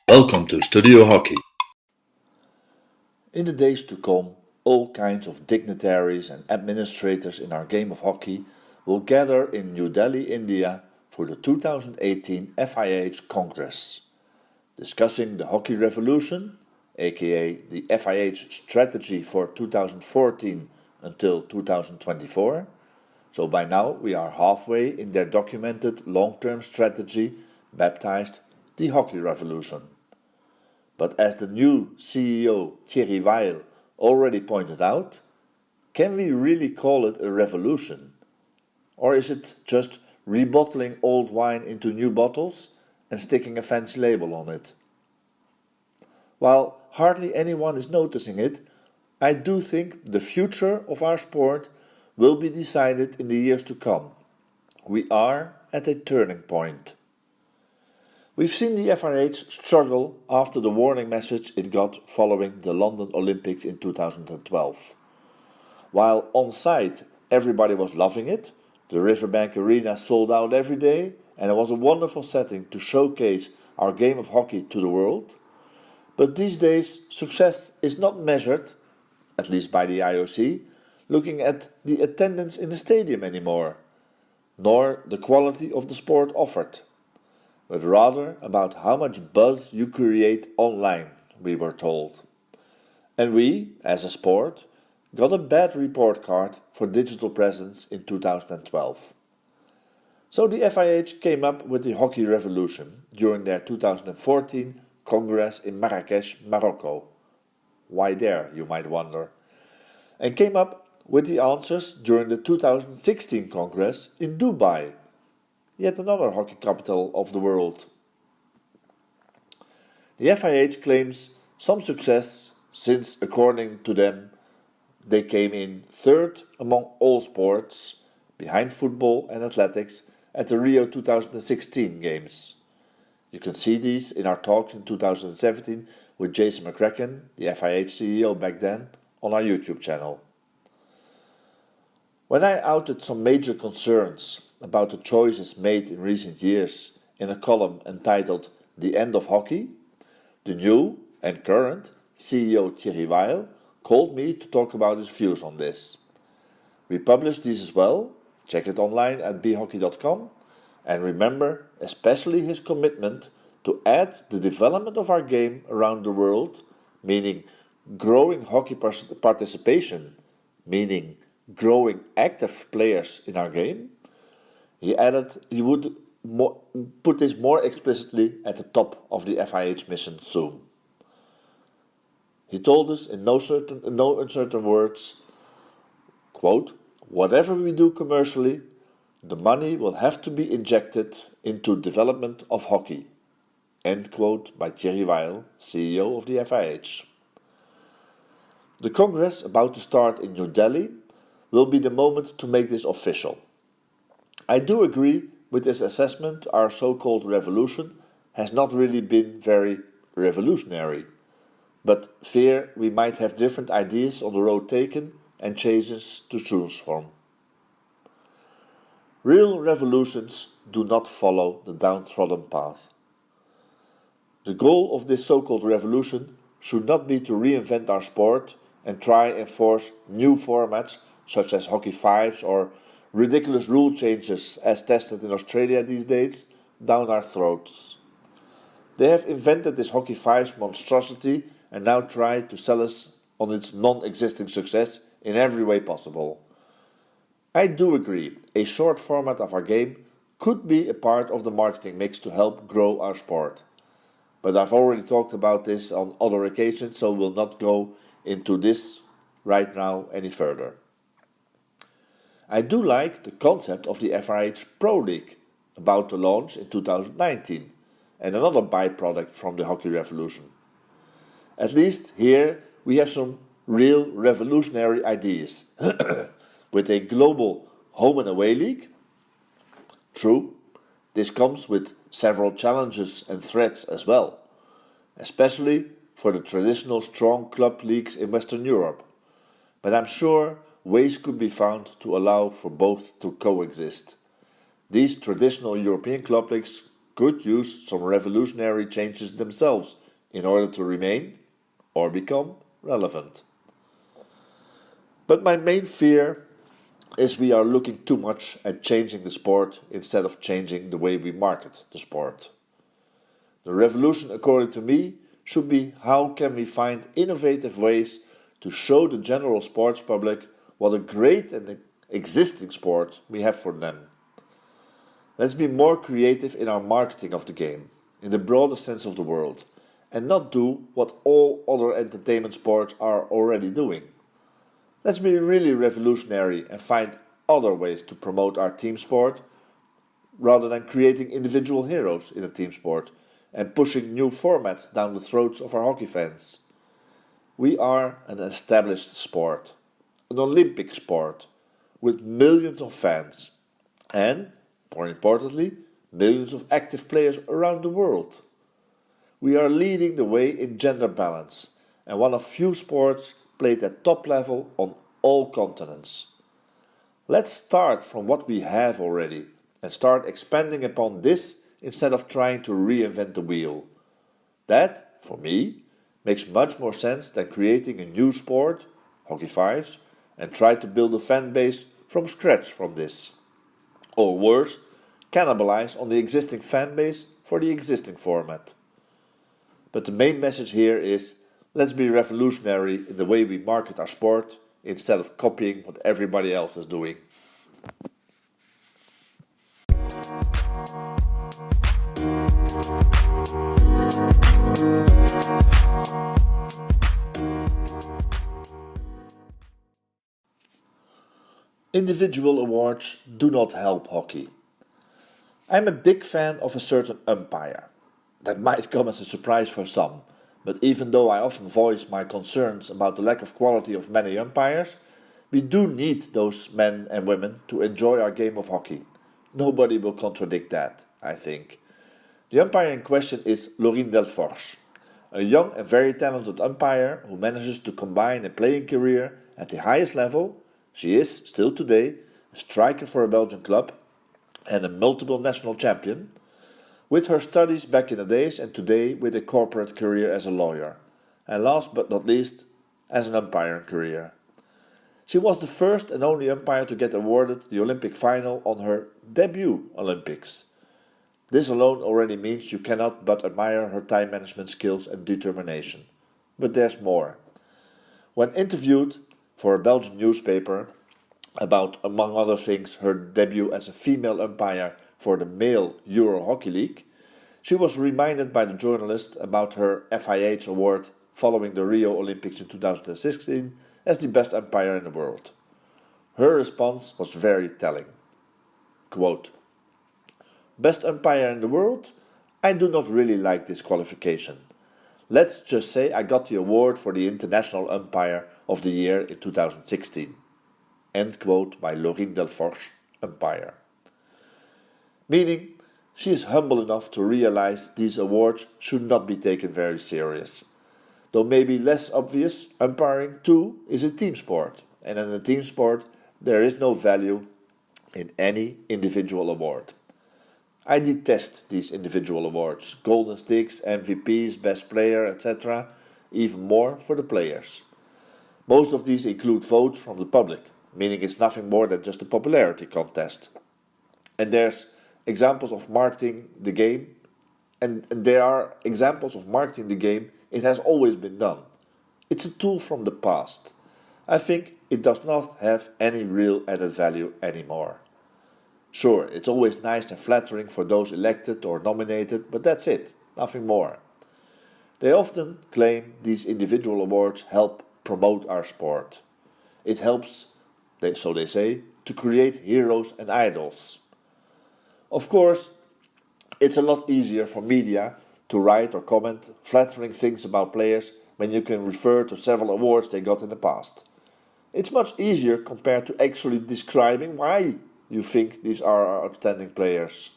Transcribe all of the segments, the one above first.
Welcome to Studio Hockey. In the days to come, all kinds of dignitaries and administrators in our game of hockey will gather in New Delhi, India for the 2018 FIH Congress, discussing the hockey revolution, aka the FIH strategy for 2014 until 2024. So by now we are halfway in their documented long-term strategy baptized the Hockey Revolution. But as the new CEO Thierry Weil already pointed out, can we really call it a revolution? Or is it just rebottling old wine into new bottles and sticking a fancy label on it? While hardly anyone is noticing it, I do think the future of our sport will be decided in the years to come. We are at a turning point. We've seen the FIH struggle after the warning message it got following the London Olympics in 2012. While on site everybody was loving it, the Riverbank Arena sold out every day and it was a wonderful setting to showcase our game of hockey to the world. But these days success is not measured, at least by the IOC, looking at the attendance in the stadium anymore, nor the quality of the sport offered, but rather about how much buzz you create online, we were told. And we, as a sport, got a bad report card for digital presence in 2012. So the FIH came up with the Hockey Revolution during their 2014 Congress in Marrakesh, Morocco. Why there, you might wonder. And came up with the answers during the 2016 Congress in Dubai, yet another hockey capital of the world. The FIH claims some success since, according to them, they came in third among all sports, behind football and athletics, at the Rio 2016 Games. You can see these in our talks in 2017 with Jason McCracken, the FIH CEO back then, on our YouTube channel. When I outed some major concerns about the choices made in recent years in a column entitled The End of Hockey, the new and current CEO Thierry Weil called me to talk about his views on this. We published these as well, check it online at bhockey.com, and remember especially his commitment to add the development of our game around the world, meaning growing hockey participation, meaning growing active players in our game. He added he would put this more explicitly at the top of the FIH mission soon. He told us in no uncertain words, quote, "Whatever we do commercially, the money will have to be injected into development of hockey," end quote by Thierry Weil, CEO of the FIH. The Congress about to start in New Delhi will be the moment to make this official. I do agree with this assessment. Our so-called revolution has not really been very revolutionary, but fear we might have different ideas on the road taken and changes to choose from. Real revolutions do not follow the downtrodden path. The goal of this so-called revolution should not be to reinvent our sport and try and force new formats such as hockey fives or ridiculous rule changes as tested in Australia these days down our throats. They have invented this hockey fives monstrosity and now try to sell us on its non-existing success in every way possible. I do agree, a short format of our game could be a part of the marketing mix to help grow our sport. But I've already talked about this on other occasions, so we'll not go into this right now any further. I do like the concept of the FIH Pro League, about to launch in 2019, and another byproduct from the Hockey Revolution. At least here we have some real revolutionary ideas. With a global home and away league. True, this comes with several challenges and threats as well, especially for the traditional strong club leagues in Western Europe. But I'm sure ways could be found to allow for both to coexist. These traditional European club leagues could use some revolutionary changes themselves in order to remain or become relevant. But my main fear is we are looking too much at changing the sport instead of changing the way we market the sport. The revolution, according to me, should be how can we find innovative ways to show the general sports public what a great and existing sport we have for them. Let's be more creative in our marketing of the game, in the broader sense of the word, and not do what all other entertainment sports are already doing. Let's be really revolutionary and find other ways to promote our team sport rather than creating individual heroes in a team sport and pushing new formats down the throats of our hockey fans. We are an established sport, an Olympic sport, with millions of fans and, more importantly, millions of active players around the world. We are leading the way in gender balance and one of few sports played at top level on all continents. Let's start from what we have already and start expanding upon this instead of trying to reinvent the wheel. That, for me, makes much more sense than creating a new sport, hockey fives, and try to build a fan base from scratch from this. Or worse, cannibalize on the existing fan base for the existing format. But the main message here is, let's be revolutionary in the way we market our sport instead of copying what everybody else is doing. Individual awards do not help hockey. I'm a big fan of a certain umpire. That might come as a surprise for some, but even though I often voice my concerns about the lack of quality of many umpires, we do need those men and women to enjoy our game of hockey. Nobody will contradict that, I think. The umpire in question is Laurine Delforge, a young and very talented umpire who manages to combine a playing career at the highest level. She is, still today, a striker for a Belgian club and a multiple national champion, with her studies back in the days and today with a corporate career as a lawyer, and last but not least, as an umpiring career. She was the first and only umpire to get awarded the Olympic final on her debut Olympics. This alone already means you cannot but admire her time management skills and determination. But there's more. When interviewed for a Belgian newspaper about, among other things, her debut as a female umpire for the male Euro Hockey League, she was reminded by the journalist about her FIH award following the Rio Olympics in 2016 as the best umpire in the world. Her response was very telling. Quote, "Best umpire in the world? I do not really like this qualification. Let's just say I got the award for the International Umpire of the Year in 2016. End quote by Laurine Delforge, umpire. Meaning, she is humble enough to realize these awards should not be taken very serious. Though maybe less obvious, umpiring too is a team sport, and in a team sport there is no value in any individual award. I detest these individual awards, golden sticks, MVPs, best player, etc., even more for the players. Most of these include votes from the public, meaning it's nothing more than just a popularity contest. And there's examples of marketing the game, and there are examples of marketing the game it has always been done. It's a tool from the past. I think it does not have any real added value anymore. Sure, it's always nice and flattering for those elected or nominated, but that's it, nothing more. They often claim these individual awards help promote our sport. It helps, so they say, to create heroes and idols. Of course, it's a lot easier for media to write or comment flattering things about players when you can refer to several awards they got in the past. It's much easier compared to actually describing why you think these are our outstanding players.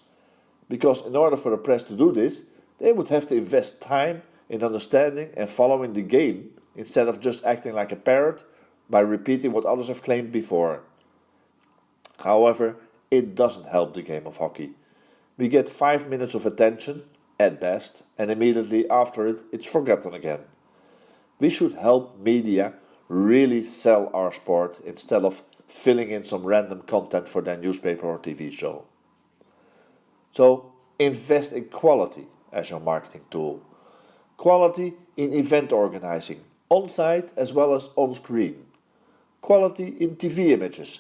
Because in order for the press to do this, they would have to invest time in understanding and following the game instead of just acting like a parrot by repeating what others have claimed before. However, it doesn't help the game of hockey. we get 5 minutes of attention, at best, and immediately after it, it's forgotten again. We should help media really sell our sport instead of filling in some random content for their newspaper or TV show. So, invest in quality as your marketing tool. Quality in event organizing, on-site as well as on-screen. Quality in TV images.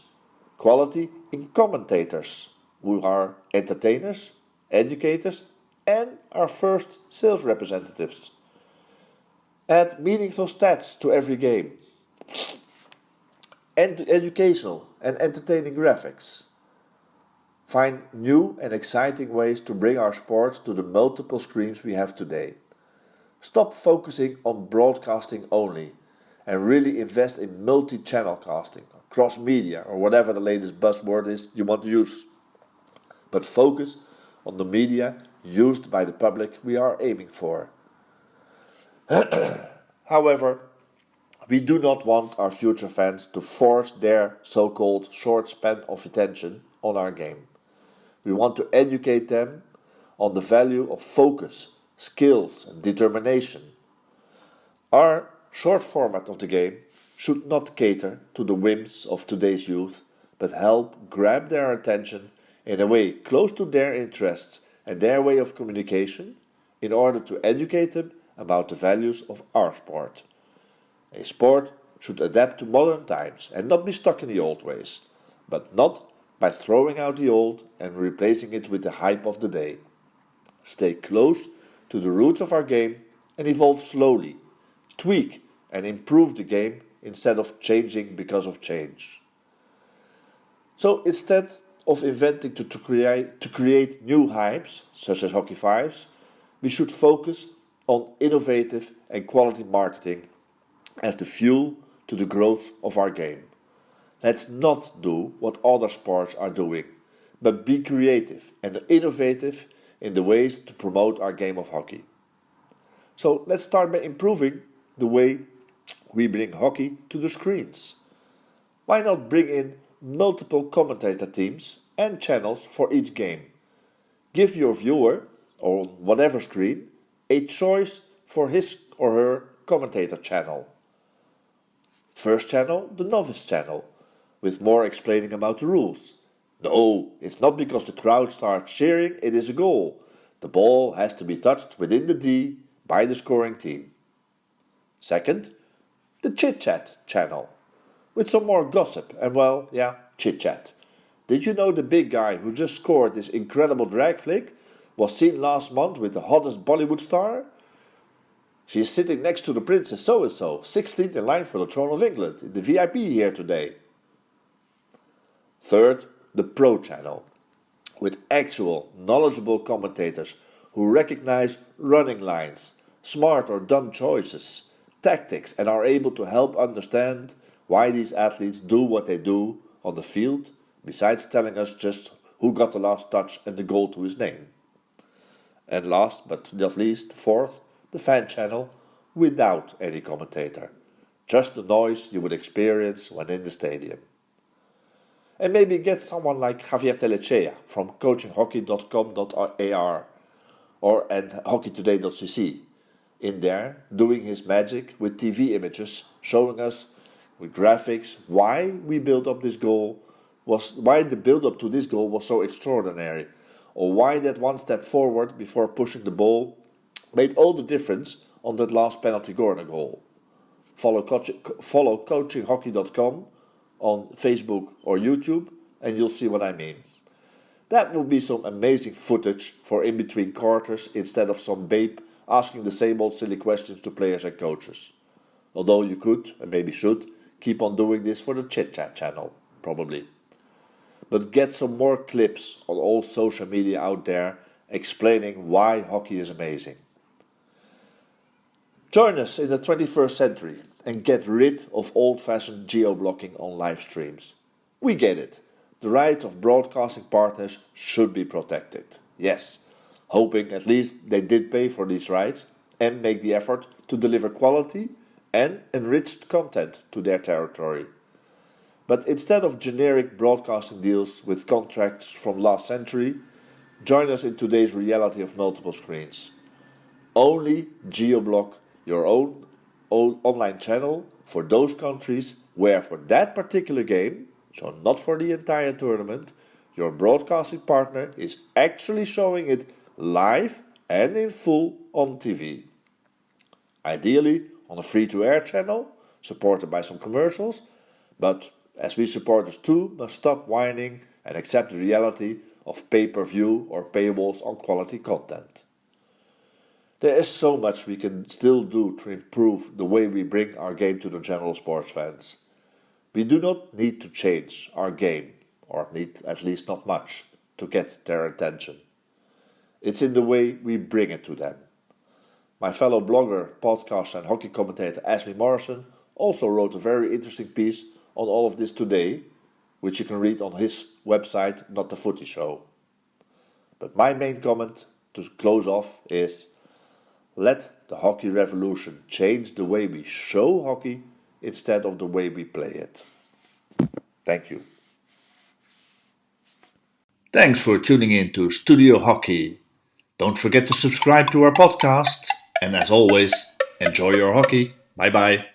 Quality in commentators, who are entertainers, educators, and our first sales representatives. Add meaningful stats to every game. And educational and entertaining graphics. Find new and exciting ways to bring our sports to the multiple screens we have today. Stop focusing on broadcasting only and really invest in multi-channel casting, cross-media, or whatever the latest buzzword is you want to use. But focus on the media used by the public we are aiming for. However, we do not want our future fans to force their so-called short span of attention on our game. We want to educate them on the value of focus, skills and determination. Our short format of the game should not cater to the whims of today's youth, but help grab their attention in a way close to their interests and their way of communication in order to educate them about the values of our sport. A sport should adapt to modern times and not be stuck in the old ways, but not by throwing out the old and replacing it with the hype of the day. Stay close to the roots of our game and evolve slowly, tweak and improve the game instead of changing because of change. So instead of inventing to create new hypes, such as Hockey Fives, we should focus on innovative and quality marketing as the fuel to the growth of our game. Let's not do what other sports are doing, but be creative and innovative in the ways to promote our game of hockey. So let's start by improving the way we bring hockey to the screens. Why not bring in multiple commentator teams and channels for each game? Give your viewer, on whatever screen, a choice for his or her commentator channel. First channel, the novice channel, with more explaining about the rules. No, it's not because the crowd starts cheering it is a goal. The ball has to be touched within the D by the scoring team. Second, the chit-chat channel, with some more gossip and chit-chat. Did you know the big guy who just scored this incredible drag flick was seen last month with the hottest Bollywood star? She is sitting next to the Princess so-and-so, 16th in line for the throne of England, in the VIP here today. Third, the Pro channel, with actual, knowledgeable commentators who recognize running lines, smart or dumb choices, tactics, and are able to help understand why these athletes do what they do on the field, besides telling us just who got the last touch and the goal to his name. And last but not least, fourth, the fan channel without any commentator, just the noise you would experience when in the stadium. And maybe get someone like Javier Telechea from coachinghockey.com.ar and hockeytoday.cc in there doing his magic with TV images, showing us with graphics why the build-up to this goal was so extraordinary, or why that one step forward before pushing the ball made all the difference on that last penalty corner goal. Follow coachinghockey.com on Facebook or YouTube and you'll see what I mean. That will be some amazing footage for in between quarters instead of some babe asking the same old silly questions to players and coaches. Although you could, and maybe should, keep on doing this for the chit-chat channel, probably. But get some more clips on all social media out there explaining why hockey is amazing. Join us in the 21st century and get rid of old-fashioned geo-blocking on live streams. We get it. The rights of broadcasting partners should be protected. Yes, hoping at least they did pay for these rights and make the effort to deliver quality and enriched content to their territory. But instead of generic broadcasting deals with contracts from last century, Join us in today's reality of multiple screens. Only geo-block your own online channel for those countries where for that particular game, so not for the entire tournament, your broadcasting partner is actually showing it live and in full on TV. Ideally on a free-to-air channel, supported by some commercials, but as we supporters too must stop whining and accept the reality of pay-per-view or paywalls on quality content. There is so much we can still do to improve the way we bring our game to the general sports fans. We do not need to change our game, or need at least not much, to get their attention. It's in the way we bring it to them. My fellow blogger, podcaster and hockey commentator Ashley Morrison also wrote a very interesting piece on all of this today, which you can read on his website, Not the Footy Show. But my main comment to close off is, let the hockey revolution change the way we show hockey instead of the way we play it. Thank you. Thanks for tuning in to Studio Hockey. Don't forget to subscribe to our podcast. And as always, enjoy your hockey. Bye bye.